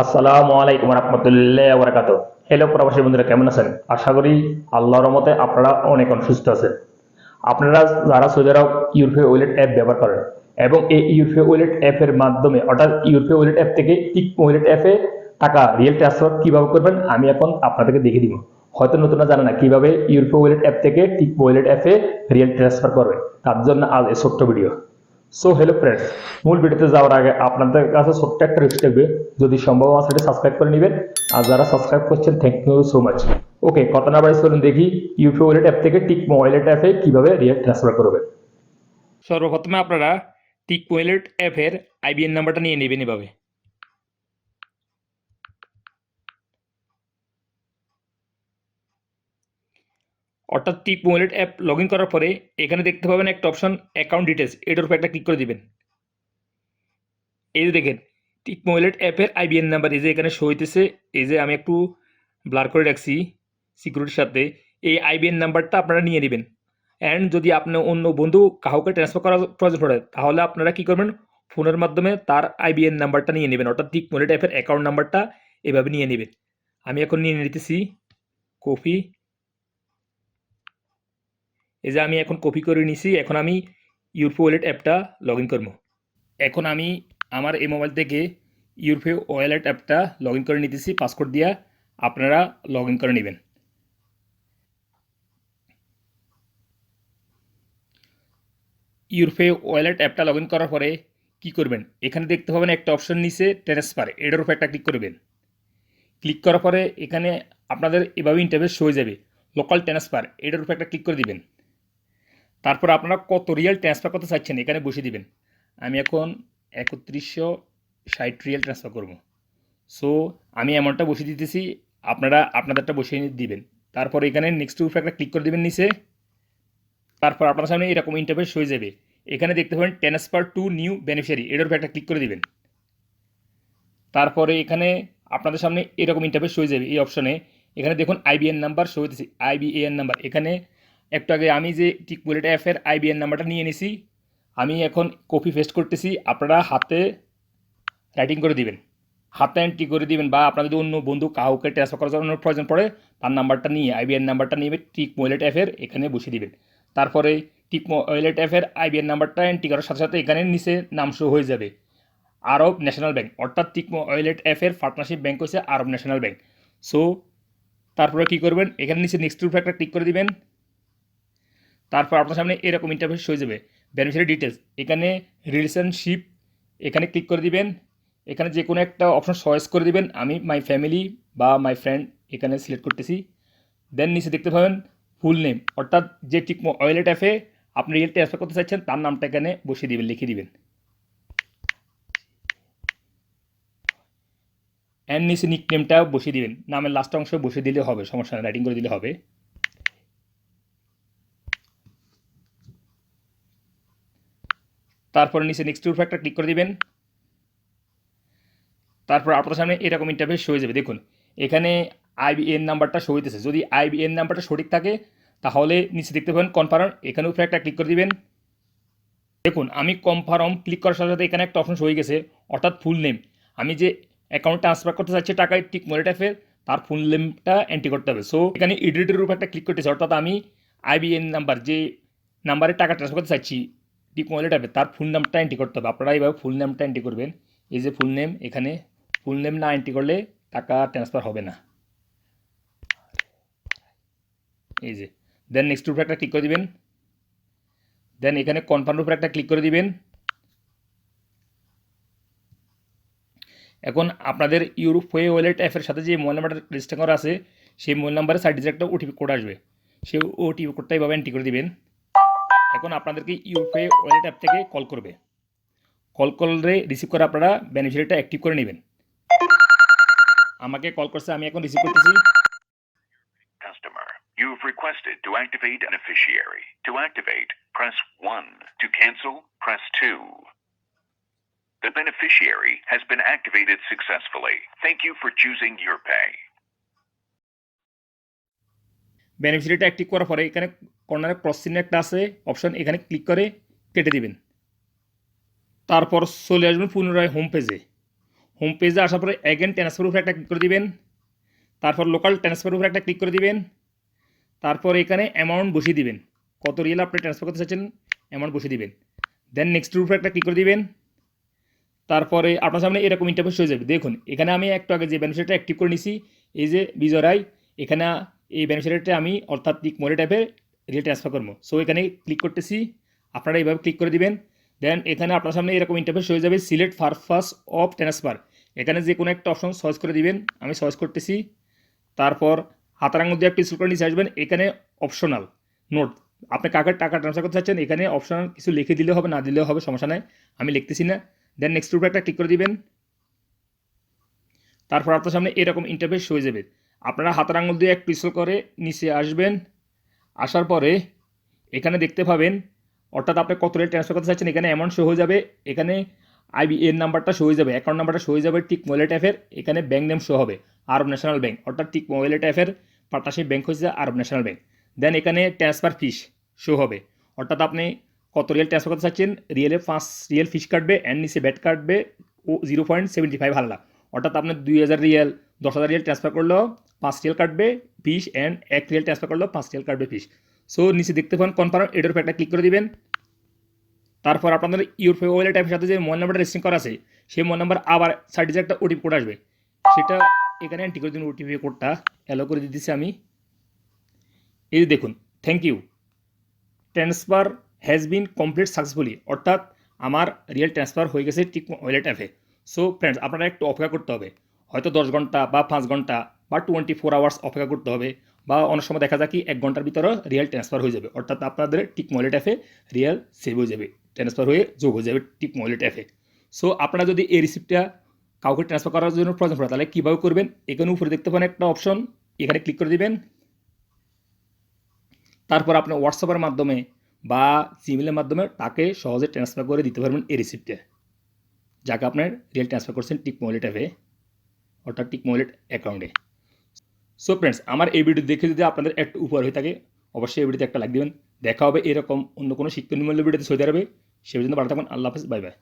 আসসালামু আলাইকুম রহমতুল্লাহ বরকাত। হ্যালো প্রবাসী বন্ধুরা, কেমন আছেন? আশা করি আল্লাহর রহমতে আপনারা অনেক সুস্থ আছেন। আপনারা যারা সৌদি আরব ইউরোপীয় ওয়ালেট অ্যাপ ব্যবহার করেন এবং এই ইউরোপীয় ওয়ালেট অ্যাপের মাধ্যমে অর্থাৎ ইউরোপীয় ওয়ালেট অ্যাপ থেকে টিক ওয়ালেট অ্যাপে টাকা রিয়েল ট্রান্সফার কিভাবে করবেন আমি এখন আপনাদেরকে দেখিয়ে দিব। হয়তো নতুনরা জানে না কিভাবে ইউরোপীয় ওয়ালেট অ্যাপ থেকে টিক ওয়ালেট অ্যাপে রিয়েল ট্রান্সফার করবে, তার জন্য আজ এই ছোট্ট ভিডিও। সো হ্যালো ফ্রেন্ডস, মূল ভিডিওতে যাওয়ার আগে আপনাদের কাছে ছোট্ট একটা রিকোয়েস্ট থাকবে, যদি সম্ভব আমার সাথে সাবস্ক্রাইব করে নেবেন। আর যারা সাবস্ক্রাইব করছেন, থ্যাংক ইউ সো মাচ। ওকে, কথা না বাড়ি চলুন দেখি ইউপিআই ওয়ালেট অ্যাপ থেকে টিক ওয়ালেট অ্যাপে কিভাবে রিয়েল ট্রান্সফার করবে। সর্বপ্রথমে আপনারা টিক ওয়ালেট অ্যাপের আইবিএন নাম্বারটা নিয়ে নেবেন এভাবে। অর্থাৎ tick wallet app log in করার পরে এখানে দেখতে পাবেন একটা অপশন অ্যাকাউন্ট ডিটেলস, এটার উপর একটা ক্লিক করে দিবেন। এই যে দেখেন টিক ওয়ালেট অ্যাপের আইবিএন নাম্বার এই যে এখানে শো হইতেছে। এই যে আমি একটু ব্লার করে রাখছি সিকিউরিটির সাথে। এই আইবিএন নাম্বারটা আপনারা নিয়ে নেবেন। অ্যান্ড যদি আপনি অন্য বন্ধু কাউকে ট্রান্সফার করার প্রয়োজন পড়ে তাহলে আপনারা কী করবেন, ফোনের মাধ্যমে তার আইবিএন নাম্বারটা নিয়ে নেবেন। অর্থাৎ টিক ওয়ালেট অ্যাপের অ্যাকাউন্ট নাম্বারটা এভাবে নিয়ে নেবেন। আমি এখন নিয়ে নিতেছি কপি। এই যে আমি এখন কপি করে নিছি। এখন আমি ইউরোপে ওয়ালেট অ্যাপটা লগ ইন করবো। এখন আমি আমার এই মোবাইল থেকে ইউরোপে ওয়ালেট অ্যাপটা লগ ইন করে নিতেছি পাসওয়ার্ড দিয়া। আপনারা লগ ইন করে নেবেন। ইউরোপে ওয়ালেট অ্যাপটা লগ ইন করার পরে কি করবেন, এখানে দেখতে পাবেন একটা অপশন নিচে ট্রান্সফার, এটার উপর একটা ক্লিক করবেন। ক্লিক করার পরে এখানে আপনাদের এভাবে ইন্টারফেস হয়ে যাবে। লোকাল ট্রান্সফার এটার উপর একটা ক্লিক করে দিবেন। তারপর আপনারা কত রিয়েল ট্রান্সফার করতে চাচ্ছেন এখানে বসিয়ে দিবেন। আমি এখন 3160 রিয়েল ট্রান্সফার করব। সো আমি অ্যামাউন্টটা বসিয়ে দিতেছি, আপনারা আপনাদেরটা বসিয়ে দিবেন। তারপর এখানে নেক্সট উপরে একটা ক্লিক করে দিবেন নিচে। তারপর আপনার সামনে এরকম ইন্টারফেস হয়ে যাবে। এখানে দেখতে পাবেন ট্রান্সফার টু নিউ বেনিফিশিয়ারি, এটার উপর একটা ক্লিক করে দিবেন। তারপরে এখানে আপনাদের সামনে এরকম ইন্টারফেস হয়ে যাবে। এই অপশনে এখানে দেখুন আইবিএন নাম্বার শো হইতেছে, আইবিএন নাম্বার। এখানে একটু আগে আমি যে টিক ওয়ালেট অ্যাপের আইবিএন নাম্বারটা নিয়ে নিছি, আমি এখন কপি পেস্ট করতেছি। আপনারা হাতে রাইটিং করে দিবেন, হাতে এন্ট্রি করে দিবেন, বা আপনার যদি অন্য বন্ধু কাউকে ট্রান্সফার করার জন্য প্রয়োজন পড়ে তার নাম্বারটা নিয়ে আইবিএন নাম্বারটা নিয়ে টিক ওয়ালেট অ্যাপের এখানে বসিয়ে দিবেন। তারপরে টিক ওয়ালেট অ্যাপের আইবিএন নাম্বারটা এন্ট্রি করার সাথে সাথে এখানে নিচে নাম শো হয়ে যাবে আরব ন্যাশনাল ব্যাংক। অর্থাৎ টিক ওয়ালেট অ্যাপের পার্টনারশিপ ব্যাংক হচ্ছে আরব ন্যাশনাল ব্যাংক। সো তারপরে কী করবেন, এখানে নিচে নেক্সট উপরে একটা ক্লিক করে দিবেন। তারপর আপনার সামনে এরকম ইন্টারফেস হয়ে যাবে। বেনিফিশিয়ারি ডিটেলস, এখানে রিলেশনশিপ এখানে ক্লিক করে দিবেন। এখানে যে কোনো একটা অপশন চয়েস করে দিবেন। আমি মাই ফ্যামিলি বা মাই ফ্রেন্ড এখানে সিলেক্ট করতেছি। দেন নিচে দেখতে পাবেন ফুল নেম, অর্থাৎ যে টিক ওয়ালেট অ্যাপে আপনি রিয়েল ট্রান্সফার করতে চাচ্ছেন তার নামটা এখানে বসিয়ে দিবেন, লিখে দিবেন। অ্যান্ড নিচে নিক নেমটা বসিয়ে দিবেন, নামের লাস্ট অংশ বসিয়ে দিলে হবে, সমস্যা নেই, রাইটিং করে দিলে হবে। তারপরে নিচে নেক্সট উপরে একটা ক্লিক করে দিবেন। তারপর আপনার সামনে এরকম ইন্টারফেস হয়ে যাবে। দেখুন এখানে আইবিএন নাম্বারটা শো হইতেছে। যদি আইবিএন নাম্বারটা সঠিক থাকে তাহলে নিচে দেখতে পাবেন কনফার্ম, এখানে উপরে একটা ক্লিক করে দিবেন। দেখুন আমি কনফার্ম ক্লিক করার সাথে সাথে এখানে একটা অপশন হয়ে গেছে, অর্থাৎ ফুল নেম। আমি যে অ্যাকাউন্ট ট্রান্সফার করতে চাচ্ছি টাকায় টিক ওয়ালেট অ্যাপে, তার ফুল নেমটা এন্ট্রি করতে হবে। সো এখানে এডিটের উপর একটা ক্লিক করতেছি, অর্থাৎ আমি আইবিএন নাম্বার যে নাম্বারে টাকা ট্রান্সফার করতে চাচ্ছি টিক ওয়ালেট অ্যাপে তার ফুল নামটা এন্ট্রি করতে হবে। আপনারা এইভাবে ফুল নামটা এন্ট্রি করবেন। এই যে ফুল নেম, এখানে ফুল নেম না এন্ট্রি করলে টাকা ট্রান্সফার হবে না। এই যে দেন নেক্সট উপরে একটা ক্লিক করে দিবেন। দেন এখানে কনফার্ম উপরে একটা ক্লিক করে দিবেন। এখন আপনাদের ইউরোপে ওয়ালেট অ্যাপের সাথে যে মোবাইল নাম্বারটা রেজিস্টার করা আছে সেই মোবাইল নাম্বারে সাইড ডিজিট একটা ওটিপি কোড আসবে, সেই ওটিপি কোডটা এইভাবে এন্ট্রি করে দিবেন। এখন আপনাদেরকে ইউরোপে ওয়ালেট অ্যাপ থেকে কল করবে। কল করলে রিসিভ করে আপনারা বেনিফিশিয়ারিটা অ্যাক্টিভ করে নেবেন। আমাকে কল করছে, আমি এখন রিসিভ করতেছি। Customer, you've requested to activate a beneficiary. To activate, press 1. To cancel, press 2. The beneficiary has been activated successfully. Thank you for choosing YourPay. বেনিফিশিয়ারিটা অ্যাক্টিভ করার পরে এখানে কর্নারে ক্রস চিহ্ন একটা আছে অপশন, এখানে ক্লিক করে কেটে দিবেন। তারপর চলে আসবেন পুনরায় হোম পেজে। হোম পেজে আসার পরে অ্যাগেন ট্রান্সফার উপরে একটা ক্লিক করে দিবেন, তারপর লোকাল ট্রান্সফার উপরে একটা ক্লিক করে দিবেন, তারপর এখানে অ্যামাউন্ট বসিয়ে দিবেন, কত রিয়েল আপনি ট্রান্সফার করতে চাচ্ছেন অ্যামাউন্ট বসিয়ে দিবেন। দেন নেক্সটের উপরে একটা ক্লিক করে দিবেন। তারপরে আপনার সামনে এরকম ইন্টারফেস হয়ে যাবে। দেখুন এখানে আমি একটু আগে যে বেনিফিশিয়ারিটা অ্যাক্টিভ করে নিছি, এই যে বিজয় রায়, এখানে এই বেনিফিশিয়ারিটা আমি অর্থাৎ টিক মলে টাইপের রিয়েল ট্রান্সফার করবো। সো এখানে ক্লিক করতেছি, আপনারা এইভাবে ক্লিক করে দিবেন। দেন এখানে আপনার সামনে এরকম ইন্টারফেস হয়ে যাবে, সিলেক্ট পারপাস অফ ট্রান্সফার, এখানে যে কোনো একটা অপশন চয়েস করে দিবেন, আমি চয়েস করতেছি। তারপর হাতার আঙুল দিয়ে একটু স্ক্রল করে নিচে আসবেন, এখানে অপশনাল নোট, আপনি কাকে টাকা ট্রান্সফার করতে চাচ্ছেন এখানে অপশনাল কিছু লিখে দিলে হবে, না দিলেও হবে, সমস্যা নাই, আমি লিখতেছি না। দেন নেক্সট উপরে একটা ক্লিক করে দিবেন। তারপর আপনার সামনে এরকম ইন্টারফেস হয়ে যাবে, আপনারা হাতের আঙুল দিয়ে একটু স্ক্রল করে নিচে আসবেন, আসার পরে এখানে দেখতে পাবেন অর্থাৎ আপনি কত রেট ট্রান্সফার করতে চাচ্ছেন, এখানে অ্যামাউন্ট শো হয়ে যাবে, এখানে আইবিএন নাম্বারটা শো হয়ে যাবে, অ্যাকাউন্ট নাম্বারটা শো হয়ে যাবে, টিক মোবাইল ট্যাপের এখানে ব্যাঙ্ক নেম শো হবে আরব ন্যাশনাল ব্যাঙ্ক, অর্থাৎ টিক মোবাইল ট্যাপের পার্টনারশিপ ব্যাঙ্ক হচ্ছে আরব ন্যাশনাল ব্যাঙ্ক। দেন এখানে ট্রান্সফার ফিস শো হবে, অর্থাৎ আপনি কত রিয়েল ট্রান্সফার করতে চাচ্ছেন, রিয়েলে 5 রিয়েল ফিস কাটবে অ্যান্ড নিচে ব্যাট কাটবে ও 0.75 হাল্লা, অর্থাৎ আপনি 2000 রিয়েল 10,000 রিয়েল ট্রান্সফার করলেও 5 রিয়েল কাটবে ফিস অ্যান্ড 1 রিয়েল ট্রান্সফার করলেও 5 রিয়েল কাটবে ফিস। সো নিচে দেখতে পান কনফার্ম, এটার উপর একটা ক্লিক করে দিবেন। তারপর আপনাদের ইউরোপে ওয়ালেট অ্যাপের সাথে যে মোবাইল নাম্বারটা রেজিস্ট্রেশন করা আছে সেই মোবাইল নাম্বার আবার সাইডে যে একটা ওটিপি কোড আসবে সেটা এখানে এন্ট্রি করে দিন, ওটিপি কোডটা অ্যালো করে দিতেছি আমি। এই যে দেখুন, thank you transfer has been complete successfully, অর্থাৎ আমার রিয়েল ট্রান্সফার হয়ে গেছে টিক ওয়ালেট অ্যাপে। সো ফ্রেন্ডস আপনারা একটু অপেক্ষা করতে হবে, হয়তো 10 ঘন্টা বা 5 ঘন্টা বা 24 আওয়ার্স অপেক্ষা করতে হবে, বা অনেক সময় দেখা যায় কি 1 ঘন্টার ভিতরে রিয়েল ট্রান্সফার হয়ে যাবে, অর্থাৎ আপনাদের টিক ওয়ালেট অ্যাপে রিয়েল সেভ হয়ে যাবে, ট্রান্সফার হয়ে যোগ হয়ে যাবে টিক ওয়ালেট অ্যাপে। সো আপনারা যদি এই রিসিপ্টটা কাউকে ট্রান্সফার করার জন্য প্রয়োজন পড়ে তাহলে কীভাবে করবেন, এখানে উপরে দেখতে পান একটা অপশন, এখানে ক্লিক করে দিবেন। তারপর আপনি হোয়াটসঅ্যাপের মাধ্যমে বা জিমেলের মাধ্যমে তাকে সহজে ট্রান্সফার করে দিতে পারবেন এই রিসিপ্টে, যাকে আপনার রিয়েল ট্রান্সফার করছেন টিক ওয়ালেট অ্যাপে, অর্থাৎ টিক ওয়ালেট অ্যাকাউন্টে। সো ফ্রেন্ডস আমার এই ভিডিও দেখে যদি আপনাদের একটু উপকার হয়ে থাকে অবশ্যই এই ভিডিওতে একটা লাইক দিবেন। দেখা হবে এরকম অন্য কোনো শিক্ষণীয় ভিডিওতে সৌদি আরবে, সে পর্যন্ত ভালো থাকবেন, আল্লাহ হাফেজ, বাই বাই।